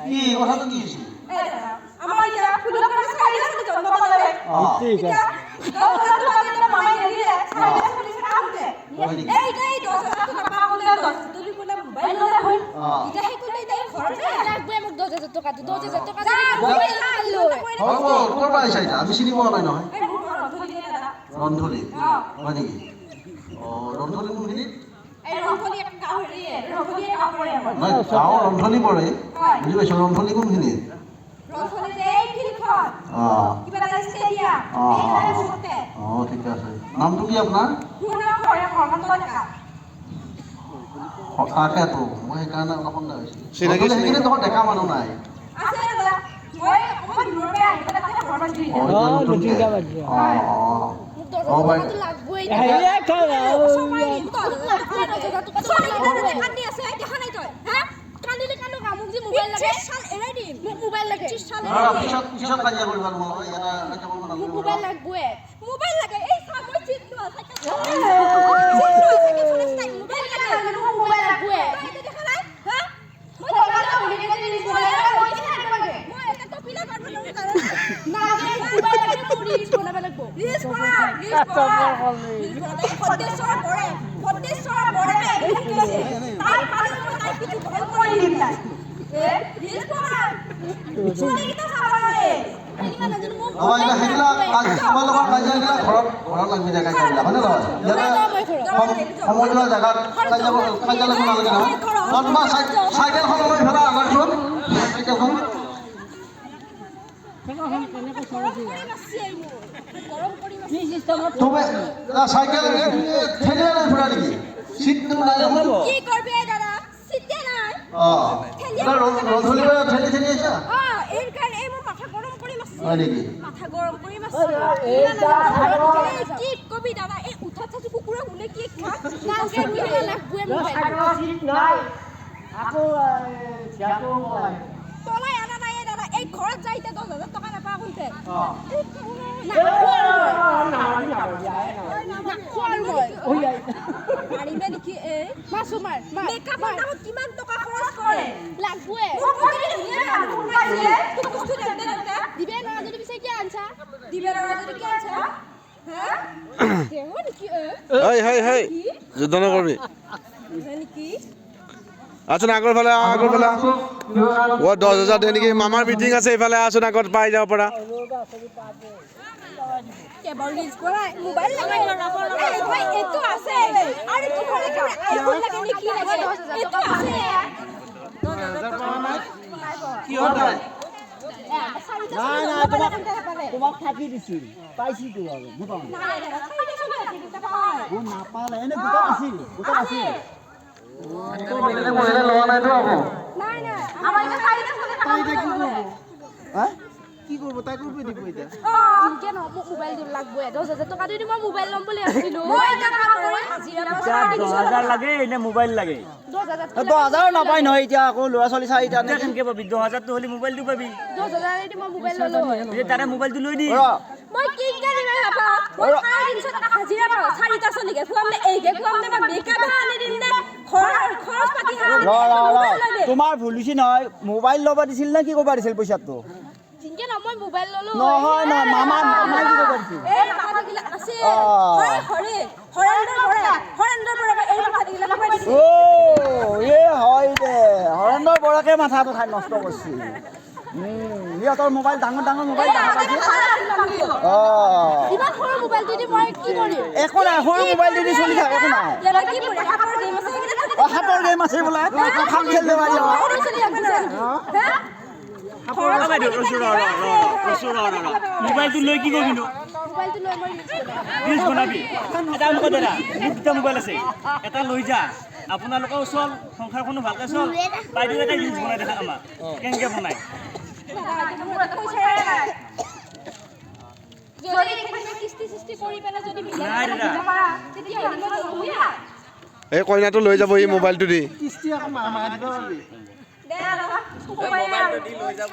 কি কথাটো কি হৈছে আমাৰ ইয়াত ফুলৰ কাৰণে চাৰি আছে জন্ম পালে ঠিক আছে মাই নিদিলে চাৰি আছে পুলিচে কামতে এই 10,000 টকা পাবলে 10 তুলি কোনে মোবাইল ললে হয় ইটা হে কোনে তাই ঘৰতে লাগবে মোক 10,000 টকা 10,000 টকা মোবাইল ললে হ'ব কৰবা আইছা এটা আমি চিনি পোৱা নাই নহয় এই মোৰ ৰন্ধলি দাদা ৰন্ধলি হয় নেকি ৰন্ধলি কোনখিনি এই ৰন্ধলি এক গাঁৱৰে ৰন্ধলি এক কাপৰে নাই গাঁও ৰন্ধলি পৰে বুজি পাইছো ৰন্ধলি কোনখিনি ৰন্ধলি যে এই ফিল্ডখন কিবা এটা ষ্টেডিয়াম এইখানে বসতে ঠিক আছে নামটো কি আপোনাৰ মোৰ নাম ঘৰে মহন্ত ডেকা তাকেতো মই সেইকাৰণে অলপ সন্দেহ হৈছিল সেইখিনি দেখোন ডেকা মানুহ নাই আছে দাদা মই অকমান দূৰৰ পৰা আহি পেলাই তাতে ঘৰ বান্ধি লাগবই হেয়া খালা কান্দি আছে দেখা নাই তই হ্যাঁ কান্দিলে কানো কামক যে মোবাইল লাগে সাল এৰাই দিম মোক মোবাইল লাগে সাল পিছত কাজিয়া কৰিবা মই ইয়াতে কাজিয়া কৰিব নালাগে মোবাইল লাগবই মোবাইল লাগে এই সামই চিন্নু আছে চিন্নু আছে কি ফলেস্টাইন মোবাইল লাগে মোবাইল লাগবই এটা দেখা নাই হ্যাঁ মই কালা হলি গলি মোবাইল লাগে মই এটা তো পিলা পারব না মোবাইল লাগে রিলস বানাবা লাগবো রিলস বানা ফটেশ্বর পড়ে তাই পালে তাই কিছু ভয় করে দিন না এ রিলস বানা চলে কিটা সাবারে এটা হেগলা তোমালোকৰ কাজিয়াগিলা ঘৰত লাগি যায় কাজিয়াগিলা হয়নে নহয় সমজুৱা জেগাত কাজিয়া লাগিব নালাগে নহয় তোমাৰ চাইকেলখন লৈ ফেলা আনাৰচোন চাইকেলখন তুমি চাইকেল ঠেলিলে লৈ ফুৰা নেকি চিটটো নাই কি কৰবে দাদা সিটে নাই ৰন্ধলি ঠেলি ঠেলি আছা এৰ কাৰণে এই মোৰ মাথা গৰম কৰি মাছ হয় নেকি মাথা গৰম কৰি মাছ কি কবি দাদা এই উঠা থাকি কুকুৰা হুলে কি না কে লাগবে মোবাইল ঠিক নাই আকৌ যাবো মোবাইল তলাই আনা নাই দাদা এই ঘৰত যাইতে 10,000 টাকা নাপা কোনতে মাৰিমে নেকি এ মাছো মাৰ মেকআপৰ দামত কিমান টকা খৰচ কৰে লাগবে দিবে না যদি পিছে কি আনছা দিবে না যদি কি আনছা হ্যাঁ দেও নেকি হেই যুদ্ধ নকৰবি নেকি আছোন আগৰ ফালে ও 10,000 দে নেকি মামাৰ মিটিং আছে এইফালে আছোন আগত পাই যাব পৰা কেবল রিলস করাই মোবাইল লাগাই এই ভাই এতো আছে আরে কি করে আইফোন লাগে নাকি এতো আছে 10,000 পাওয়া নাই কি হতা না তোমাক থাকি দিছিল পাইছি তো আৰু বুবা না চাইতে চলে আছে কিটা পাই ও না পালে এনে দোকান আছিল মহিলা লোৱা নাইতো আকৌ নাই নাই আমাৰ এটা চাইতে চলে হ্যাঁ কি করব তাই করবে দিব এটা ইনকে ন মোবাইল দিম লাগবে 10,000 টাকা দি মই মোবাইল লম বলি আছিল মই এটা কাম কৰি হাজিৰা 10,000 লাগে এনে মোবাইল লাগে 10,000 নাপাই নহয় এতিয়া আকৌ ল'ৰা ছোৱালী চাৰিটা নে কেনকে পাবি 10,000 তো হলি মোবাইল তো পাবি 10,000 দি মই মোবাইল ললো এই তাৰে মোবাইলটো লৈ দি মই কি কৰিম বাবা মই 300 টাকা হাজিৰা পাও 4টা চলিকে খুৱামলে এইকে খুৱামলে বা মেকআপ আনি দিম নে খৰচ পাতি তোমাৰ ভুল হৈছে নহয় মোবাইল ল'ব দিছিল নে কি কৰিব দিছিল পইচাটো জিনকে না মই মোবাইল ললো নহয় না মামা কি কৰিব দিছিল এই মাথা গিলা আছে হৰেন্দ্ৰ বৰা এই মাথা গিলা লগাই দিছে ও এ হয় দে হৰেন্দ্ৰ বৰাকে মাথাটো খাই নষ্ট কৰিছে সিহঁতৰ মোবাইল ডাঙৰ মোবাইল ইমান সৰু মোবাইল দি মই কি কৰিম একো নাই সৰু মোবাইল দি চলি থাকে একো নাই ইয়াৰ কি পৰে হাতৰ গেম আছে হাতৰ গেম আছে বোলে খাম খেলতে পাৰি মোবাইলটো লৈ কি কৰিবি মোবাইলটো লৈ মই ৰিলছ বনাবি এটা মোক দাদা মোৰ দুটা মোবাইল আছে এটা লৈ যা আপোনালোকৰ ওচৰ সংসাৰখনো ভালকে চল বাইদেউ এটা ৰিলছ বনাই দেখা আমাক কেনেকে বনাই যদি কিস্তি কৰি পেলা যদি নাই দাদা তেতিয়া মই এই কইনাটো লৈ যাব এই মোবাইলটো দি কিস্তি আকৌ মামা দিব দে দাদা মোবাইলটো দি লৈ যাব